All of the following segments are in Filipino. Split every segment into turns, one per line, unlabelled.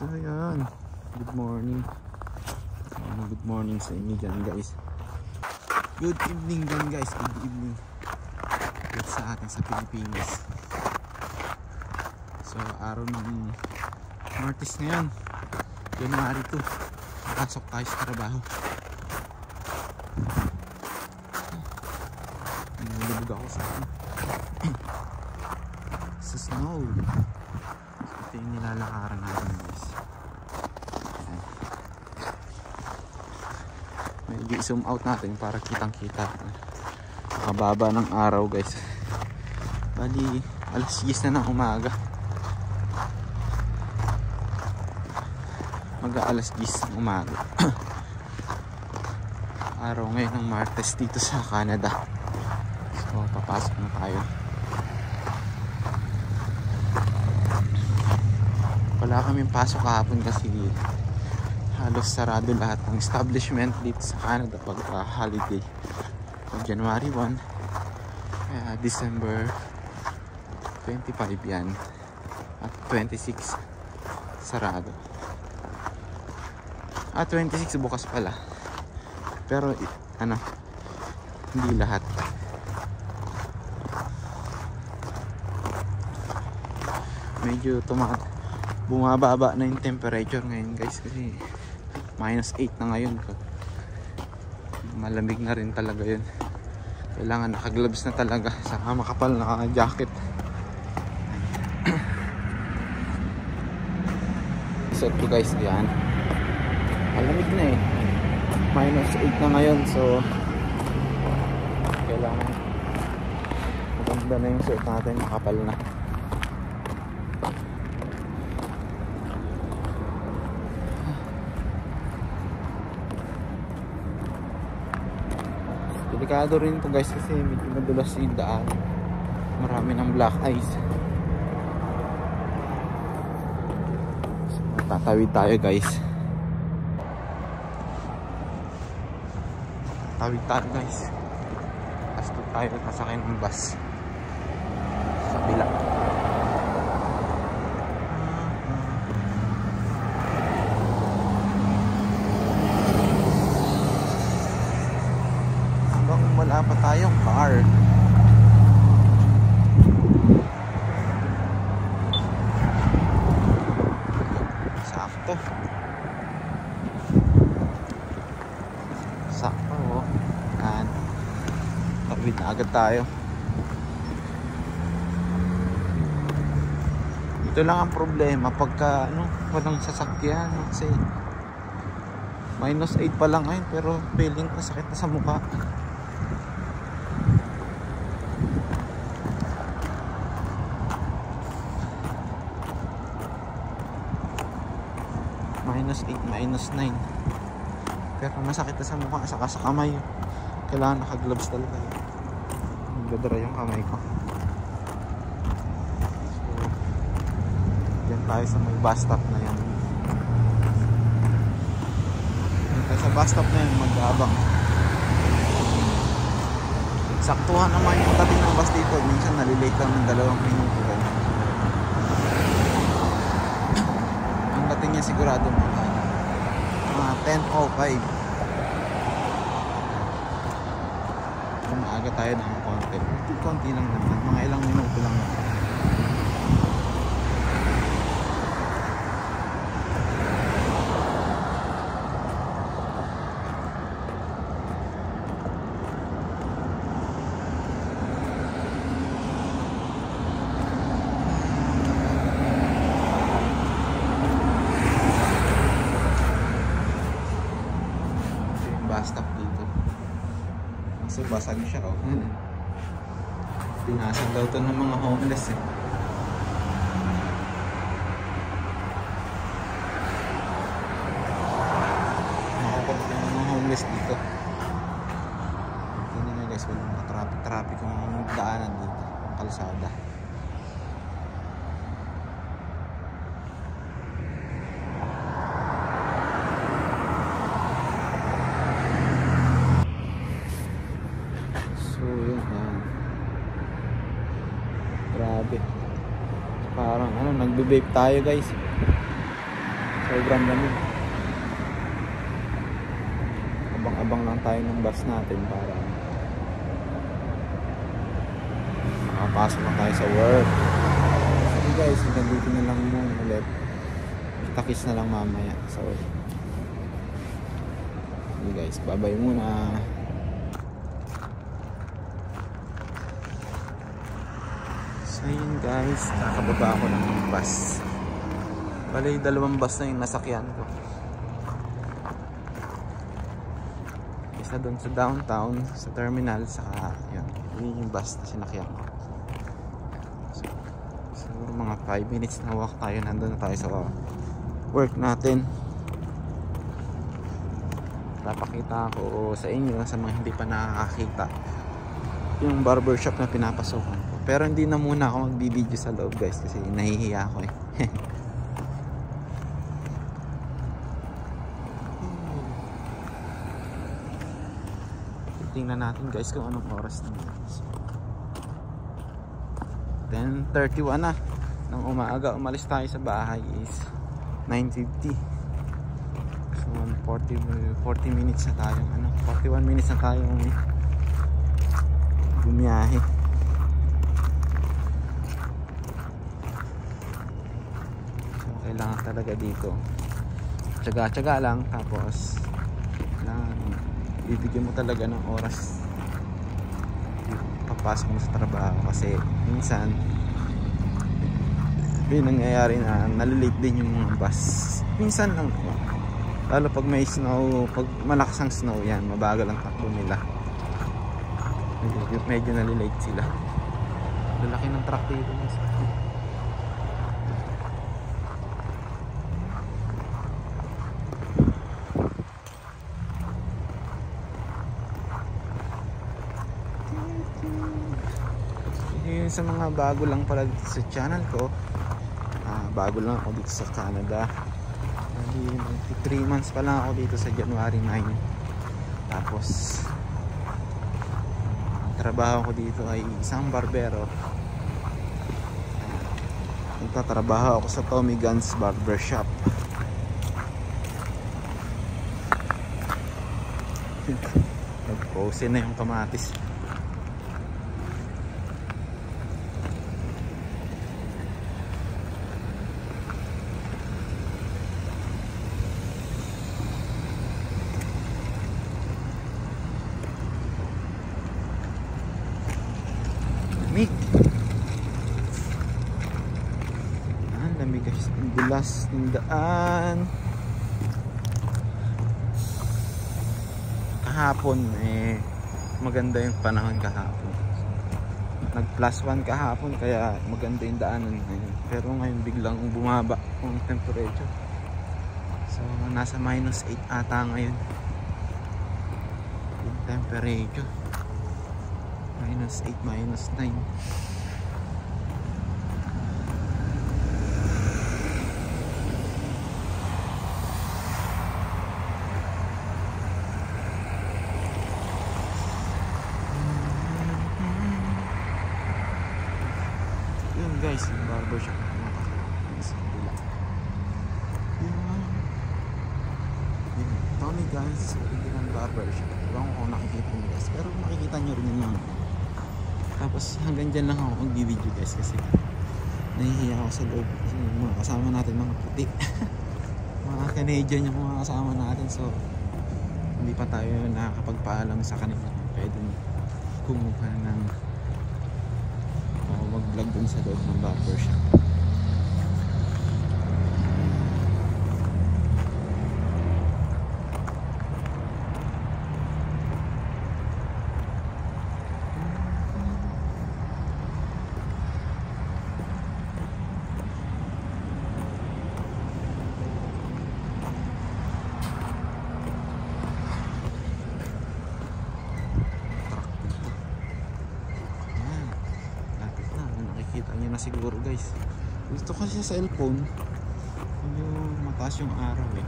So ayan, good morning. Good morning sa inyo dyan guys. Good evening dyan guys, good evening dito sa atin sa Pilipinas. So araw ng Martes ngayon, January 2. Pasok tayo sa trabaho. Nalulubog ako sa snow. So ito yung nilalakaran natin guys. Medyo i-zoom out natin para kitang kita nakababa ng araw guys. Bali alas 10 na ng umaga, mag-aalas 10 ng umaga. Araw ngayon ng Martes dito sa Canada. So papasok na tayo. Wala kaming pasok kahapon kasi halos sarado lahat ng establishment dito sa Canada pagka holiday. So, January 1 kaya December 25 yan at 26 sarado. 26 bukas pala, pero ano, hindi lahat. Medyo bumababa na yung temperature ngayon guys kasi -8 na ngayon. Malamig na rin talaga yun. Kailangan naka-gloves na talaga, saka makapal na jacket. Suot ko guys, yan. Malamig na eh. -8 na ngayon, so kailangan maganda na yung suot natin, makapal na. Delikado rin ito guys kasi medyo madulas yung daan, marami ng black ice. So, tatawid tayo guys. Tatawid tayo guys. Tapos tayo kasakay ng bus sa bila. Wala pa tayong car. Sakto. Sakto oh. Yan. Tawid na agad tayo. Ito lang ang problema pagka walang sasakyan kasi -8 pa lang ngayon pero feeling ko sakit na sa mukha. -8, -9 pero masakit na sa mukha saka sa kamay. Kailangan naka-gloves talaga. Nagdadry yung kamay ko. So dyan tayo sa may bus stop na yan. Dyan tayo sa bus stop na yan, mag-aabang. Saktuhan naman yung dating ng bus dito. Minsan nalilate lang ng 2 minuto. Ang dating niya sigurado mga 10:05. Kung maaga tayo ng konti lang naman, mga ilang minuto lang naman. Bus stop dito kasi basag siya oh. Pinasan daw to ng mga homeless eh. Nakakapag ng mga homeless dito. Tingnan nyo guys, walang traffic ang daanan dito, ang kalsada. Grabe. Parang nagbe-vape tayo guys. sobrang lamig. Abang-abang lang tayo ng bus natin para makapasok na tayo sa work. So guys, hanggang dito na lang muna ulit. Kita-kits na lang mamaya sa work. So guys, bye-bye muna. So yun guys, kakababa ako ng bus. Bali, 2 bus na yung nasakyan ko. Isa doon sa downtown, sa terminal, saka yun yung bus na sinakyan ko. So, siguro mga 5 minutes na walk tayo, nandun na tayo sa work natin. Napakita ko sa inyo, sa mga hindi pa nakakakita, yung barbershop na pinapasokan ko. Pero hindi na muna ako magbibideo sa loob guys, kasi nahihiya ako eh. Tingnan natin guys kung anong oras na. 10:31 na ng umaga. Umalis tayo sa bahay is 9:50. So 40 minutes na tayong 41 minutes na tayong bumiyahe. So kailangan talaga dito tiyaga-tiyaga lang, tapos bibigyan mo talaga ng oras papasok mo sa trabaho, kasi minsan may nangyayari na nalilate din yung mga bus. Minsan lang, lalo pag may snow, pag malakas ang snow, yan mabagal ang takbo nila, medyo nalilate sila. Lalaki ng truck dito guys. Yun sa mga bago lang pala dito sa channel ko, bago lang ako dito sa Canada. 3 months pa lang ako dito sa January 9. Tapos ang trabaho ko dito ay isang barbero. Nagtatrabaho ako sa Tommy Guns Barbershop. Nagpose na yung kamatis. Lamig. Lamig guys. Ang dulas ng daan. Kahapon maganda yung panahon kahapon. Nag +1 kahapon, kaya maganda yung daanan ngayon. Pero ngayon biglang bumaba ang temperature. So nasa -8 ata ngayon yung temperature. -8, -9. Yun guys, yung barbershop sa kabila. Yun, Tommy Guns original barbershop. Ewan ko kung nakikita nyo guys, pero makikita nyo rin yun. Tapos hanggang dyan lang ako mag-video guys, kasi nahihiya ako sa loob, kasi mga kasama natin mga puti. Mga Canadian yung mga kasama natin, so hindi pa tayo nakakapagpaalam sa kanila pwede kumuha ng mag-vlog dun sa loob ng barbershop. Nakikita nyo na siguro guys. Gusto kasi sa cellphone medyo mataas yung araw eh.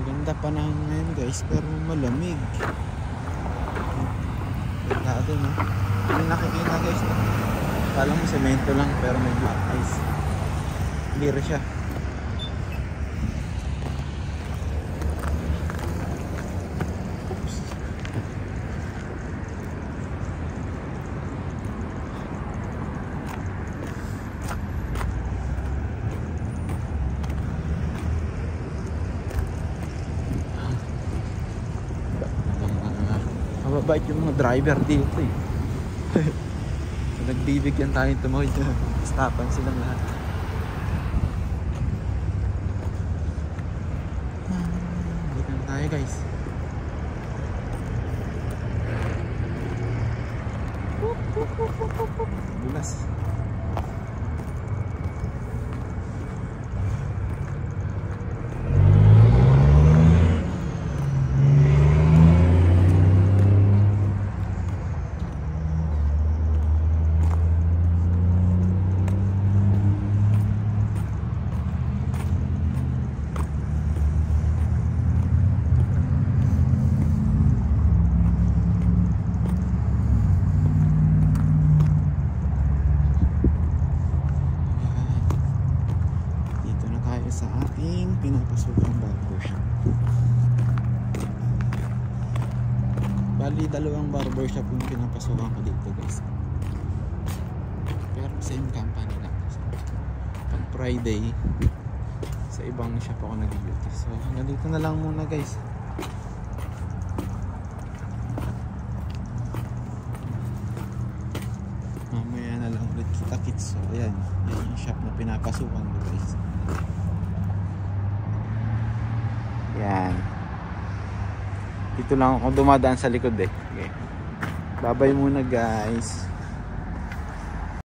Maganda pa na ngayon guys, pero malamig. Dati no, hindi nakikita guys. Kala mo semento lang pero may black ice. Clear siya. Mababait yung mga driver dito eh. So, nagbibigyan tayong tumawid. Stopan silang lahat. Dito na tayo guys. Bulas. Sa ating pinapasukang barbershop. Bali, dalawang barbershop yung pinapasukan ko dito guys. Pero same company lang. Pag Friday, sa ibang shop ako nag-beauty. So, hanggang dito na lang muna guys. Mamaya na lang ulit kita-kits. So, ayan. Yan yung shop na pinapasukan ko guys. Yan. Dito lang ako dumadaan sa likod eh. Okay. Babay muna guys.